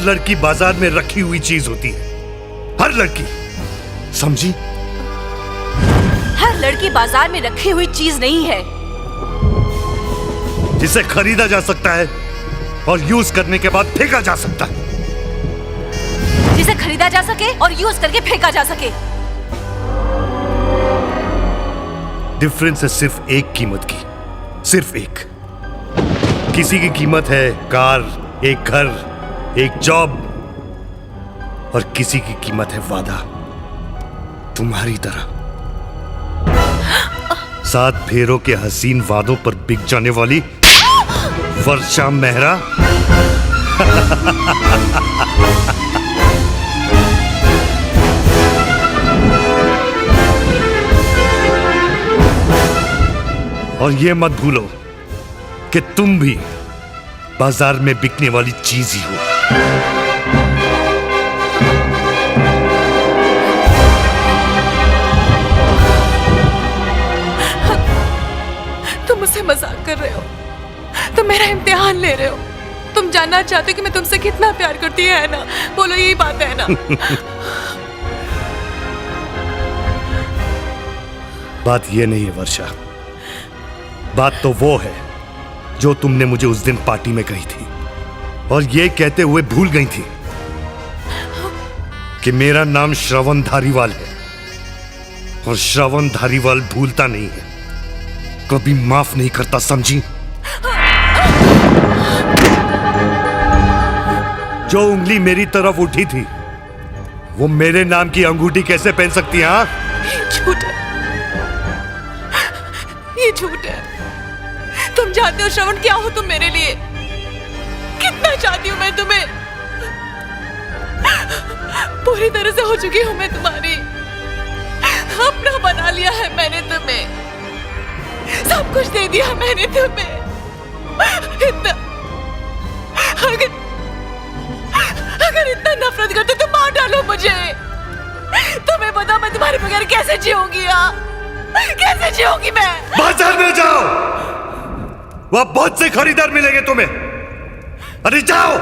लड़की बाजार में रखी हुई चीज होती है, हर लड़की, समझी? हर लड़की बाजार में रखी हुई चीज नहीं है जिसे खरीदा जा सकता है और यूज करने के बाद फेंका जा सकता है। जिसे खरीदा जा सके और यूज करके फेंका जा सके। डिफरेंस है सिर्फ एक कीमत की, सिर्फ एक। किसी की कीमत है कार, एक घर, एक जॉब, और किसी की कीमत है वादा, तुम्हारी तरह। 7 फेरों के हसीन वादों पर बिक जाने वाली वर्षा मेहरा। और ये मत भूलो कि तुम भी बाजार में बिकने वाली चीज ही हो। तुम मुझसे मजाक कर रहे हो, तुम मेरा इम्तिहान ले रहे हो। तुम जानना चाहते हो कि मैं तुमसे कितना प्यार करती है ना? बोलो, यही बात है ना? बात ये नहीं है वर्षा, बात तो वो है जो तुमने मुझे उस दिन पार्टी में कही थी, और ये कहते हुए भूल गई थी कि मेरा नाम श्रवण धारीवाल है, और श्रवण धारीवाल भूलता नहीं है, कभी माफ नहीं करता, समझी? जो उंगली मेरी तरफ उठी थी वो मेरे नाम की अंगूठी कैसे पहन सकती है? हाँ, झूठ है, ये झूठ है। तुम जानते हो श्रवण क्या हो तुम मेरे लिए, कितना चाहती हूँ मैं तुम्हें। पूरी तरह से हो चुकी हूँ मैं तुम्हारी, अपना बना लिया है मैंने तुम्हें, सब कुछ दे दिया मैंने तुम्हें। इतना अगर इतना नफरत करते तो मार डालो मुझे। तुम्हें पता मैं तुम्हारे बगैर कैसे जीऊंगी? कैसे जीऊंगी मैं? बाजार में जाओ, वहां बहुत से खरीदार मिलेंगे तुम्हें। अरे जाओ।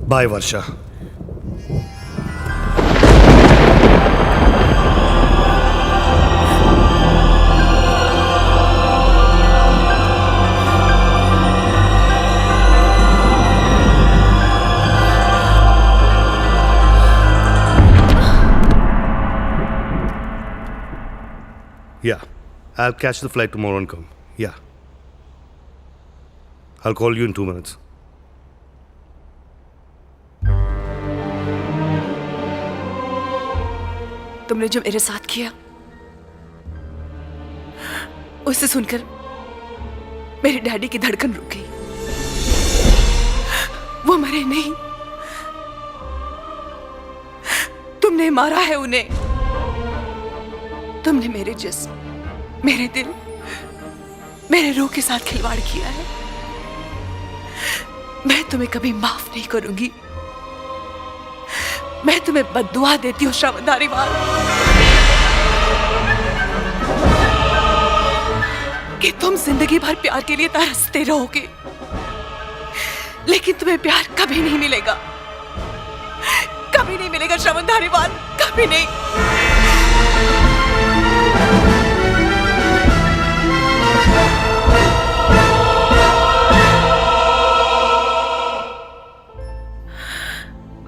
Bye Varsha. Yeah, I'll catch the flight tomorrow and come. Yeah. I'll call you in 2 minutes. तुमने जो मेरे साथ किया उसे सुनकर मेरे डैडी की धड़कन रुक गई। वो मरे नहीं, तुमने मारा है उन्हें। तुमने मेरे जिस्म, मेरे दिल, मेरे रूह के साथ खिलवाड़ किया है। मैं तुम्हें कभी माफ नहीं करूंगी। मैं तुम्हें बद्दुआ देती हूँ श्रवण धारीवाल, कि तुम जिंदगी भर प्यार के लिए तरसते रहोगे, लेकिन तुम्हें प्यार कभी नहीं मिलेगा, कभी नहीं मिलेगा श्रवण धारीवाल, कभी नहीं।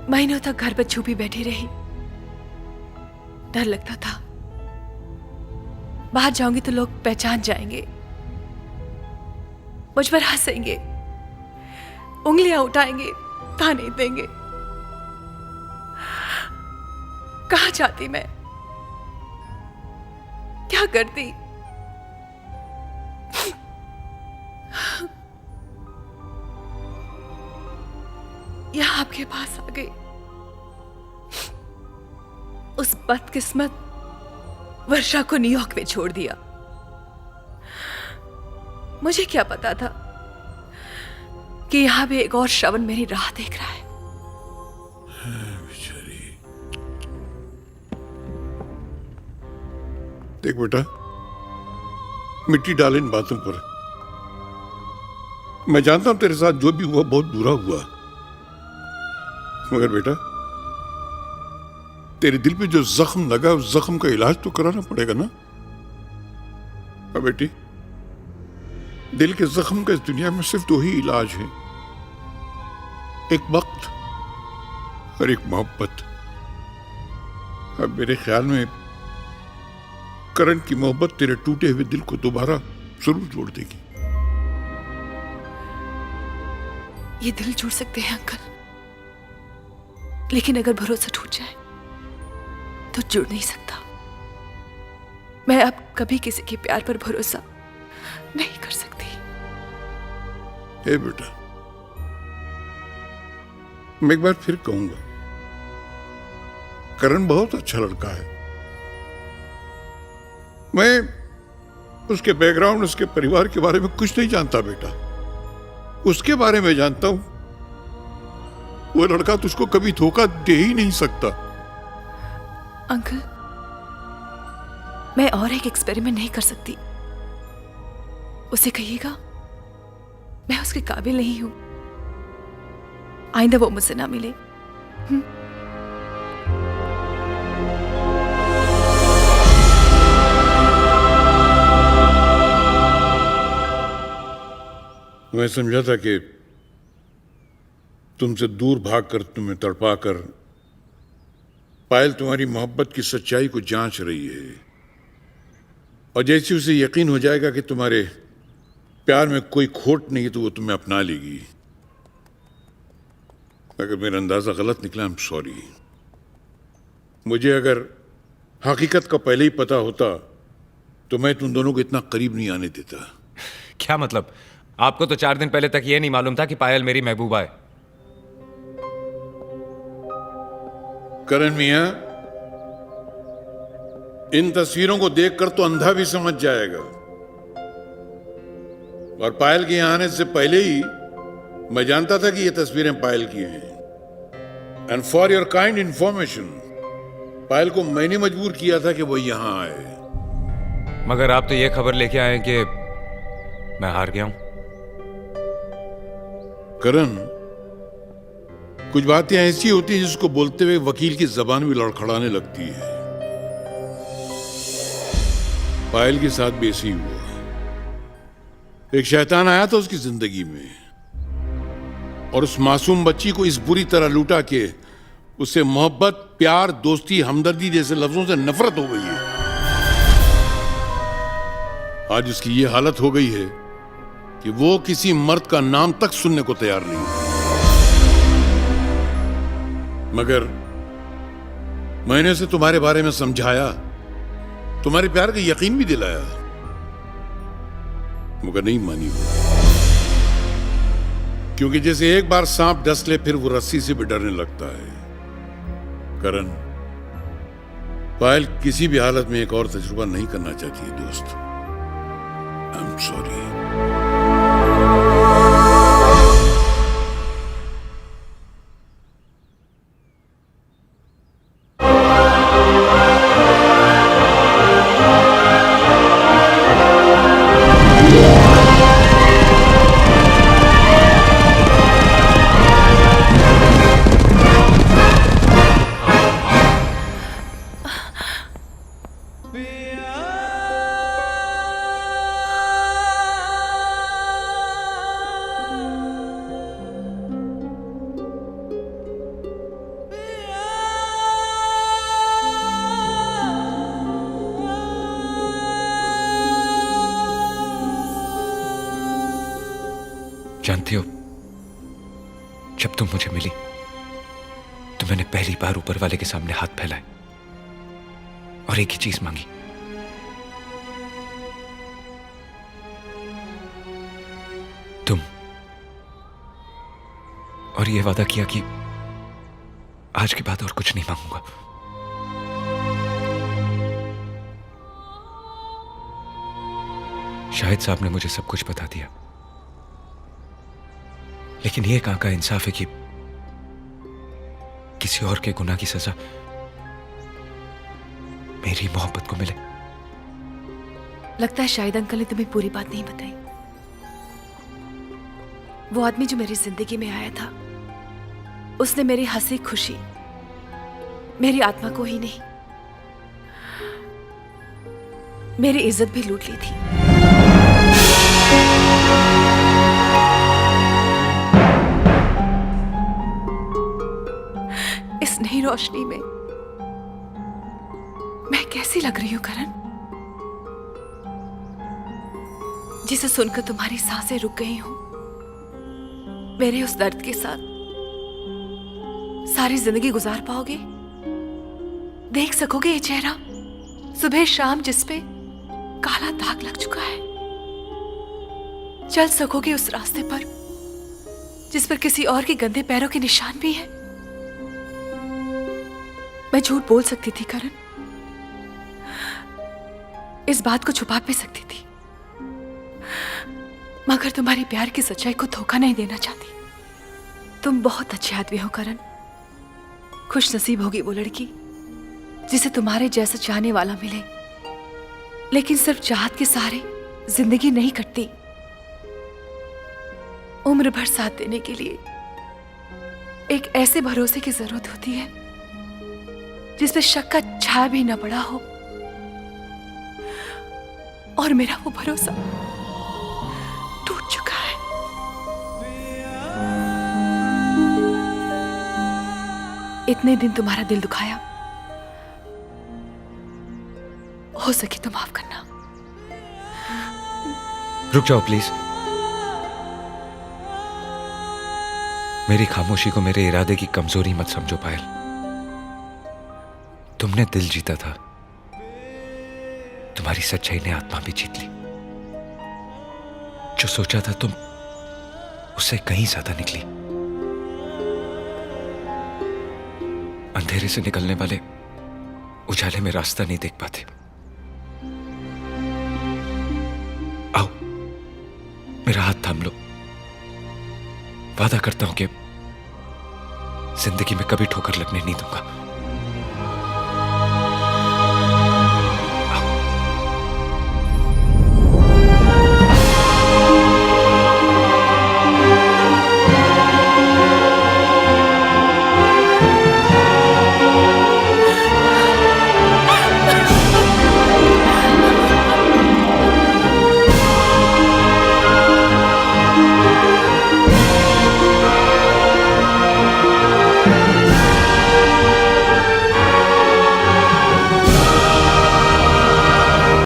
महीनों तक घर पर छुपी बैठी रही। डर लगता था बाहर जाऊंगी तो लोग पहचान जाएंगे, मुझ पर हंसेंगे, उंगलियां उठाएंगे, ताने देंगे। कहां जाती मैं, क्या करती? यहां आपके पास आ गई। उस बदकिस्मत वर्षा को न्यूयॉर्क में छोड़ दिया। मुझे क्या पता था कि यहां भी एक और श्रवण मेरी राह देख रहा है। देख बेटा, मिट्टी डाल इन बातों पर। मैं जानता हूं तेरे साथ जो भी हुआ बहुत बुरा हुआ, मगर बेटा तेरे दिल पे जो जख्म लगा उस जख्म का इलाज तो कराना पड़ेगा ना। अब बेटी, दिल के जख्म का इस दुनिया में सिर्फ दो ही इलाज है, एक वक्त और एक मोहब्बत। अब मेरे ख्याल में करण की मोहब्बत तेरे टूटे हुए दिल को दोबारा जरूर जोड़ देगी। ये दिल जुड़ सकते हैं अंकल, लेकिन अगर भरोसा टूट जाए तो जुड़ नहीं सकता। मैं अब कभी किसी के प्यार पर भरोसा नहीं कर सकती। ए बेटा, मैं एक बार फिर कहूंगा, करण बहुत अच्छा लड़का है। मैं उसके बैकग्राउंड, उसके परिवार के बारे में कुछ नहीं जानता बेटा। उसके बारे में जानता हूं, वो लड़का तुझको कभी धोखा दे ही नहीं सकता। अंकल, मैं और एक एक्सपेरिमेंट नहीं कर सकती। उसे कहिएगा मैं उसके काबिल नहीं हूं, आइंदा वो मुझसे ना मिले। मैं समझा था कि तुमसे दूर भागकर, तुम्हें तड़पाकर पायल तुम्हारी मोहब्बत की सच्चाई को जांच रही है, और जैसे उसे यकीन हो जाएगा कि तुम्हारे प्यार में कोई खोट नहीं तो वो तुम्हें अपना लेगी। अगर मेरा अंदाजा गलत निकला, आई एम सॉरी। मुझे अगर हकीकत का पहले ही पता होता तो मैं तुम दोनों को इतना करीब नहीं आने देता। क्या मतलब? आपको तो 4 दिन पहले तक ये नहीं मालूम था कि पायल मेरी महबूबा है। करण मियां, इन तस्वीरों को देखकर तो अंधा भी समझ जाएगा, और पायल के यहां आने से पहले ही मैं जानता था कि ये तस्वीरें पायल की हैं। And for your kind information, Payal को मैंने मजबूर किया था कि वो यहां आए। मगर आप तो ये खबर लेके आए कि मैं हार गया हूं। करण, कुछ बातें ऐसी होती हैं जिसको बोलते हुए वकील की जबान भी लड़खड़ाने लगती है। पायल के साथ भी ऐसे ही हुआ। एक शैतान आया था उसकी जिंदगी में, और उस मासूम बच्ची को इस बुरी तरह लूटा के उससे मोहब्बत, प्यार, दोस्ती, हमदर्दी जैसे लफ्जों से नफरत हो गई है। आज उसकी ये हालत हो गई है कि वो किसी मर्द का नाम तक सुनने को तैयार नहीं। मगर मैंने उसे तुम्हारे बारे में समझाया, तुम्हारे प्यार का यकीन भी दिलाया, मगर नहीं मानी वो। क्योंकि जैसे एक बार सांप डस ले फिर वो रस्सी से भी डरने लगता है। करण, पायल किसी भी हालत में एक और तजुर्बा नहीं करना चाहती है दोस्त। I am sorry. जानती हो, जब तुम मुझे मिली तो मैंने पहली बार ऊपर वाले के सामने हाथ फैलाए और एक ही चीज मांगी, तुम। और ये वादा किया कि आज के बाद और कुछ नहीं मांगूंगा। शाहिद साहब ने मुझे सब कुछ बता दिया, लेकिन ये कहां का इंसाफ है कि किसी और के गुनाह की सजा मेरी मोहब्बत को मिले। लगता है शायद अंकल ने तुम्हें पूरी बात नहीं बताई। वो आदमी जो मेरी जिंदगी में आया था, उसने मेरी हंसी खुशी, मेरी आत्मा को ही नहीं, मेरी इज्जत भी लूट ली थी। इस नई रोशनी में मैं कैसी लग रही हूं करण, जिसे सुनकर तुम्हारी सांसें रुक गई हूं। मेरे उस दर्द के साथ सारी जिंदगी गुजार पाओगे? देख सकोगे ये चेहरा सुबह शाम जिस पे काला दाग लग चुका है? चल सकोगे उस रास्ते पर जिस पर किसी और के गंदे पैरों के निशान भी हैं? मैं झूठ बोल सकती थी करण, इस बात को छुपा भी सकती थी, मगर तुम्हारी प्यार की सच्चाई को धोखा नहीं देना चाहती। तुम बहुत अच्छे आदमी हो करण। खुश नसीब होगी वो लड़की जिसे तुम्हारे जैसा चाहने वाला मिले, लेकिन सिर्फ चाहत के सहारे जिंदगी नहीं कटती। उम्र भर साथ देने के लिए एक ऐसे भरोसे की जरूरत होती है जिसमें शक का छाया भी न पड़ा हो, और मेरा वो भरोसा टूट चुका है। इतने दिन तुम्हारा दिल दुखाया, हो सके तो माफ करना। रुक जाओ प्लीज। मेरी खामोशी को मेरे इरादे की कमजोरी मत समझो पायल। तुमने दिल जीता था, तुम्हारी सच्चाई ने आत्मा भी जीत ली। जो सोचा था तुम उससे कहीं ज्यादा निकली। अंधेरे से निकलने वाले उजाले में रास्ता नहीं देख पाते। आओ मेरा हाथ थाम लो। वादा करता हूं कि जिंदगी में कभी ठोकर लगने नहीं दूंगा।